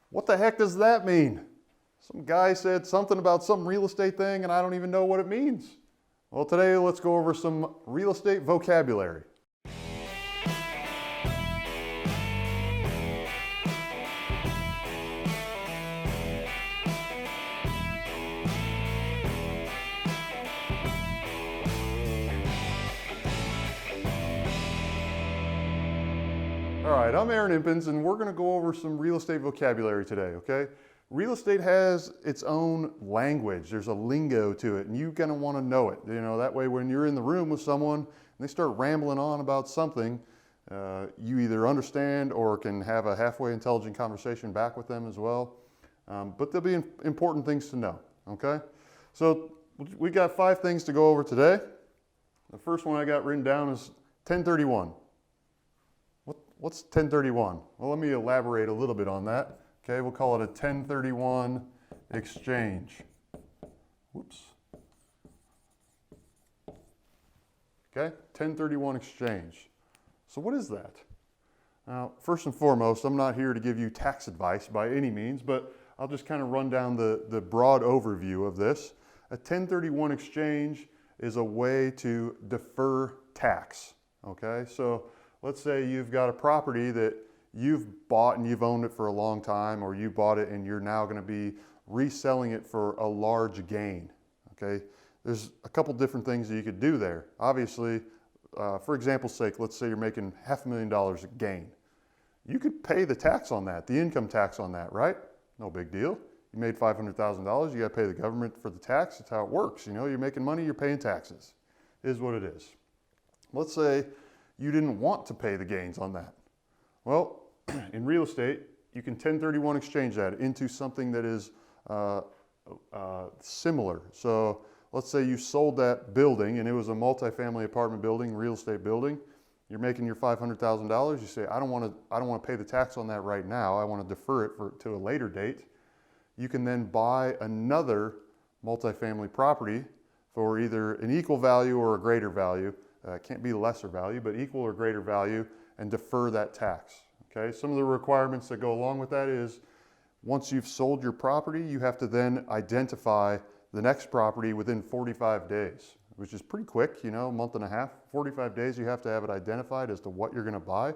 What the heck does that mean? Some guy said something about some real estate thing and I don't even know what it means. Well, today let's go over some real estate vocabulary. All right, I'm Aaron Impens, and we're going to go over some real estate vocabulary today, okay? Real estate has its own language. There's a lingo to it, and you're going to want to know it. You know, that way when you're in the room with someone and they start rambling on about something, you either understand or can have a halfway intelligent conversation back with them as well. But there'll be important things to know, okay? So we got 5 things to go over today. The first one I got written down is 1031. What's 1031? Well, let me elaborate a little bit on that. Okay, we'll call it a 1031 exchange. Whoops. Okay, 1031 exchange. So what is that? Now, first and foremost, I'm not here to give you tax advice by any means, but I'll just kind of run down the broad overview of this. A 1031 exchange is a way to defer tax. Okay, so let's say you've got a property that you've bought and you've owned it for a long time, or you bought it and you're now going to be reselling it for a large gain. Okay, there's a couple different things that you could do there. Obviously, for example's sake, let's say you're making $500,000 a gain. You could pay the tax on that, the income tax on that, right? No big deal. You made $500,000, you got to pay the government for the tax. That's how it works. You know, you're making money, you're paying taxes. It is what it is. Let's say you didn't want to pay the gains on that. Well, in real estate, you can 1031 exchange that into something that is similar. So let's say you sold that building and it was a multifamily apartment building, real estate building. You're making your $500,000. You say, I don't want to pay the tax on that right now. I want to defer it to a later date. You can then buy another multifamily property for either an equal value or a greater value. It can't be lesser value, but equal or greater value, and defer that tax. Okay, some of the requirements that go along with that is once you've sold your property, you have to then identify the next property within 45 days, which is pretty quick, you know, a month and a half. 45 days, you have to have it identified as to what you're going to buy.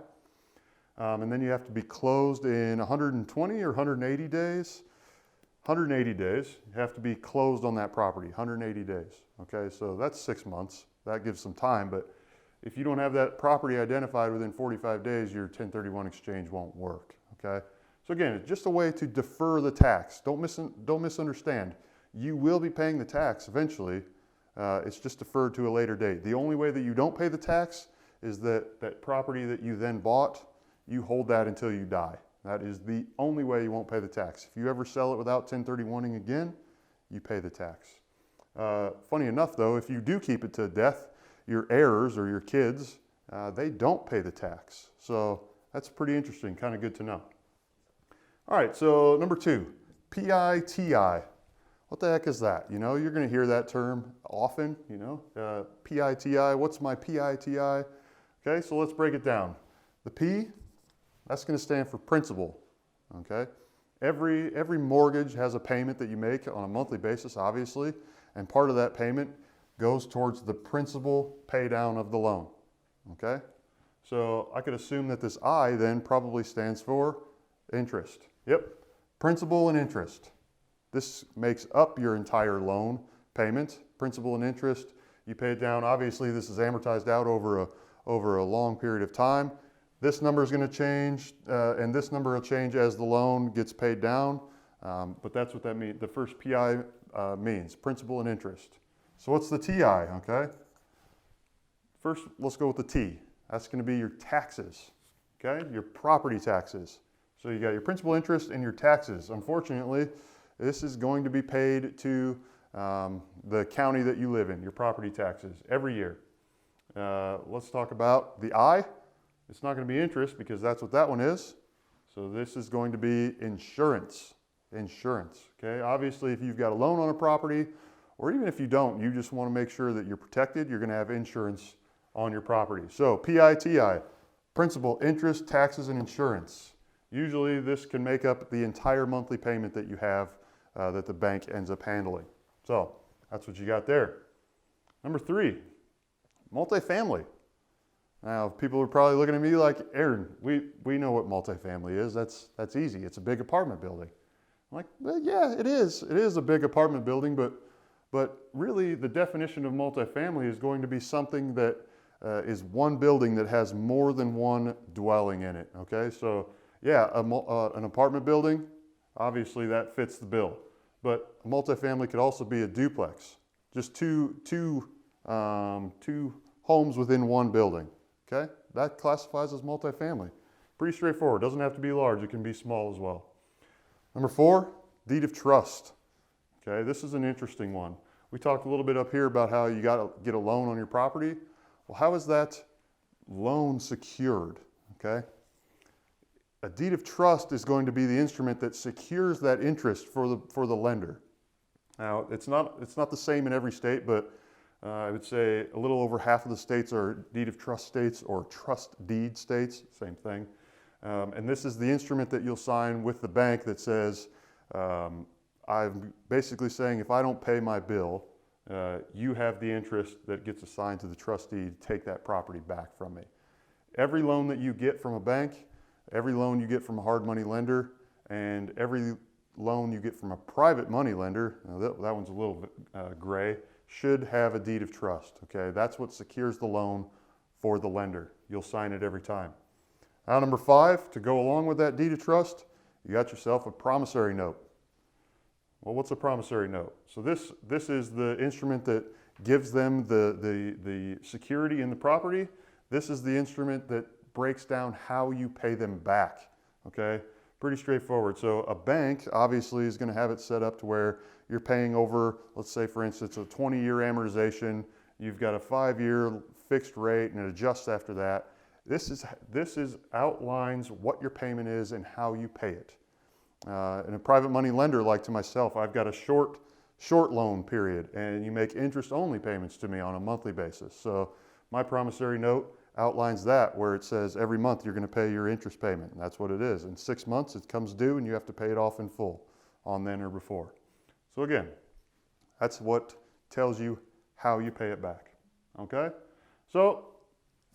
And then you have to be closed in 120 or 180 days. 180 days, you have to be closed on that property, 180 days. Okay, so that's 6 months. That gives some time, but if you don't have that property identified within 45 days, your 1031 exchange won't work, okay? So again, it's just a way to defer the tax. Don't misunderstand. You will be paying the tax eventually. It's just deferred to a later date. The only way that you don't pay the tax is that property that you then bought, you hold that until you die. That is the only way you won't pay the tax. If you ever sell it without 1031ing again, you pay the tax. Funny enough though, if you do keep it to death, your heirs or your kids, they don't pay the tax. So that's pretty interesting, kind of good to know. All right, so number 2, PITI. What the heck is that? You know, you're going to hear that term often, you know, PITI, what's my PITI? Okay, so let's break it down. The P, that's going to stand for principal, okay? Every mortgage has a payment that you make on a monthly basis, obviously, and part of that payment goes towards the principal pay down of the loan, okay? So I could assume that this I then probably stands for interest. Yep, principal and interest. This makes up your entire loan payment, principal and interest. You pay it down. Obviously, this is amortized out over a long period of time. This number is going to change, and this number will change as the loan gets paid down. But that's what that means. The first PI means principal and interest. So what's the TI, okay? First, let's go with the T. That's going to be your taxes, okay? Your property taxes. So you got your principal, interest, and your taxes. Unfortunately, this is going to be paid to the county that you live in, your property taxes, every year. Let's talk about the I. It's not going to be interest because that's what that one is. So this is going to be insurance. Insurance, okay? Obviously, if you've got a loan on a property, or even if you don't, you just want to make sure that you're protected, you're going to have insurance on your property. So PITI, principal, interest, taxes, and insurance. Usually this can make up the entire monthly payment that you have that the bank ends up handling. So that's what you got there. Number 3, multifamily. Now, people are probably looking at me like, Aaron, we know what multifamily is. That's easy. It's a big apartment building. I'm like, well, yeah, it is. It is a big apartment building, but really the definition of multifamily is going to be something that is one building that has more than one dwelling in it, okay? So yeah, an apartment building, obviously that fits the bill. But a multifamily could also be a duplex, just two homes within one building, okay? That classifies as multifamily. Pretty straightforward, doesn't have to be large, it can be small as well. Number 4, deed of trust. Okay, this is an interesting one. We talked a little bit up here about how you got to get a loan on your property. Well, how is that loan secured? Okay, a deed of trust is going to be the instrument that secures that interest for the lender. Now, it's not the same in every state, but I would say a little over half of the states are deed of trust states or trust deed states, same thing. And this is the instrument that you'll sign with the bank that says, I'm basically saying if I don't pay my bill, you have the interest that gets assigned to the trustee to take that property back from me. Every loan that you get from a bank, every loan you get from a hard money lender, and every loan you get from a private money lender, that one's a little bit gray, should have a deed of trust, okay? That's what secures the loan for the lender. You'll sign it every time. Now, number 5, to go along with that deed of trust, you got yourself a promissory note. Well, what's a promissory note? So this is the instrument that gives them the security in the property. This is the instrument that breaks down how you pay them back, okay? Pretty straightforward. So a bank obviously is going to have it set up to where you're paying over, let's say for instance, a 20-year amortization. You've got a 5-year fixed rate and it adjusts after that. This outlines what your payment is and how you pay it. In a private money lender like to myself, I've got a short loan period and you make interest-only payments to me on a monthly basis. So my promissory note outlines that where it says every month you're going to pay your interest payment. And that's what it is. In 6 months it comes due and you have to pay it off in full on then or before. So again, that's what tells you how you pay it back. Okay? So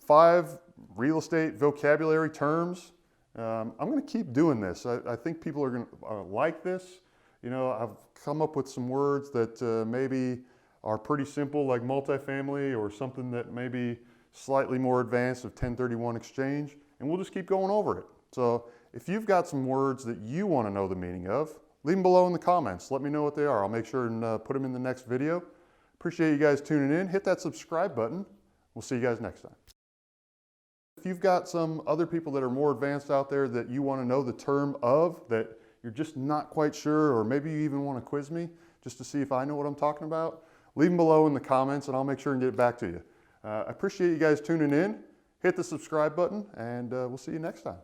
5 real estate vocabulary terms. I'm going to keep doing this. I think people are going to like this. You know, I've come up with some words that maybe are pretty simple, like multifamily, or something that may be slightly more advanced of 1031 exchange, and we'll just keep going over it. So if you've got some words that you want to know the meaning of, leave them below in the comments. Let me know what they are. I'll make sure and put them in the next video. Appreciate you guys tuning in. Hit that subscribe button. We'll see you guys next time. If you've got some other people that are more advanced out there that you want to know the term of, that you're just not quite sure, or maybe you even want to quiz me just to see if I know what I'm talking about, leave them below in the comments and I'll make sure and get back to you. I appreciate you guys tuning in. Hit the subscribe button and we'll see you next time.